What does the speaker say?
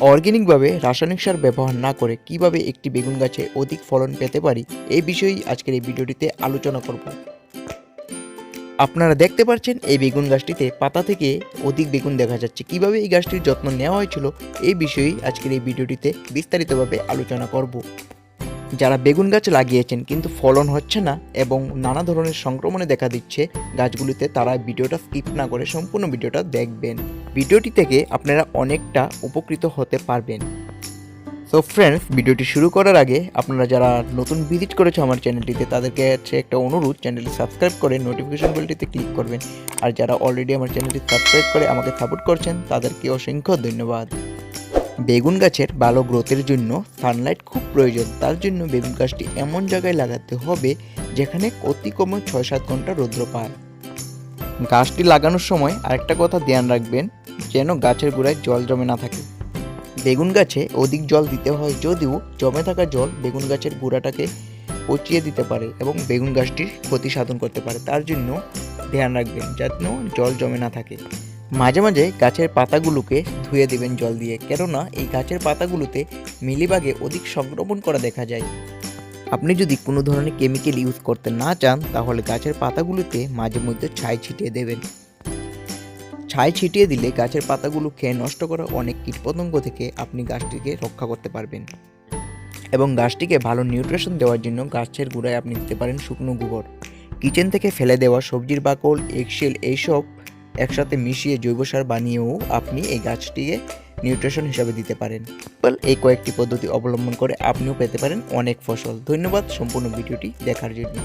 অর্গানিকভাবে রাসায়নিক সার ব্যবহার না করে কিভাবে একটি বেগুন গাছে অধিক ফলন পেতে পারি এই বিষয়েই আজকের এই ভিডিওটিতে আলোচনা করব। আপনারা দেখতে পাচ্ছেন এই বেগুন গাছটিতে পাতা থেকে অধিক বেগুন দেখা যাচ্ছে। কিভাবে এই গাছটির যত্ন নেওয়া হয়েছিল এই বিষয়েই আজকের এই ভিডিওটিতে বিস্তারিতভাবে আলোচনা করব। যারা বেগুন গাছ লাগিয়েছেন কিন্তু ফলন হচ্ছে না এবং নানা ধরনের সংক্রমণে দেখা দিচ্ছে গাছগুলিতে, তারা ভিডিওটা স্কিপ না করে সম্পূর্ণ ভিডিওটা দেখবেন। ভিডিওটি থেকে আপনারা অনেকটা উপকৃত হতে পারবেন। সো ফ্রেন্ডস, ভিডিওটি শুরু করার আগে আপনারা যারা নতুন ভিজিট করেছে আমার চ্যানেলটিতে তাদেরকে হচ্ছে একটা অনুরোধ, চ্যানেলটি সাবস্ক্রাইব করে নোটিফিকেশন বেলটিতে ক্লিক করবেন। আর যারা অলরেডি আমার চ্যানেলটি সাবস্ক্রাইব করে আমাকে সাপোর্ট করছেন তাদেরকে অসংখ্য ধন্যবাদ। বেগুন গাছের ভালো গ্রোথের জন্য সানলাইট খুব প্রয়োজন। তার জন্য বেগুন গাছটি এমন জায়গায় লাগাতে হবে যেখানে অতি কমে 6-7 ঘন্টা রৌদ্র পায়। গাছটি লাগানোর সময় আরেকটা কথা ধ্যান রাখবেন, যেন গাছের গোড়ায় জল জমে না থাকে। বেগুন গাছে অধিক জল দিতে হয়, যদিও জমে থাকা জল বেগুন গাছের গোড়াটাকে পচিয়ে দিতে পারে এবং বেগুন গাছটির ক্ষতি সাধন করতে পারে। তার জন্য ধ্যান রাখবেন যেন জল জমে না থাকে। মাঝে মাঝে গাছের পাতাগুলোকে ধুয়ে দেবেন জল দিয়ে, কেননা এই গাছের পাতাগুলোতে মিলিবাগে অধিক সংক্রমণ করা দেখা যায়। আপনি যদি কোনো ধরনের কেমিক্যাল ইউজ করতে না চান তাহলে গাছের পাতাগুলোতে মাঝে মধ্যে ছাই ছিটিয়ে দেবেন। ছাই ছিটিয়ে দিলে গাছের পাতাগুলো খেয়ে নষ্ট করা অনেক কীটপতঙ্গ থেকে আপনি গাছটিকে রক্ষা করতে পারবেন। এবং গাছটিকে ভালো নিউট্রিশন দেওয়ার জন্য গাছের গোড়ায় আপনি দিতে পারেন শুকনো গোবর। কিচেন থেকে ফেলে দেওয়া সবজির বাকল, এগশেল এইসব একসাথে মিশিয়ে জৈব সার বানিয়েও আপনি এই গাছটিকে নিউট্রিশন হিসাবে দিতে পারেন। এই কয়েকটি পদ্ধতি অবলম্বন করে আপনিও পেতে পারেন অনেক ফসল। ধন্যবাদ সম্পূর্ণ ভিডিওটি দেখার জন্য।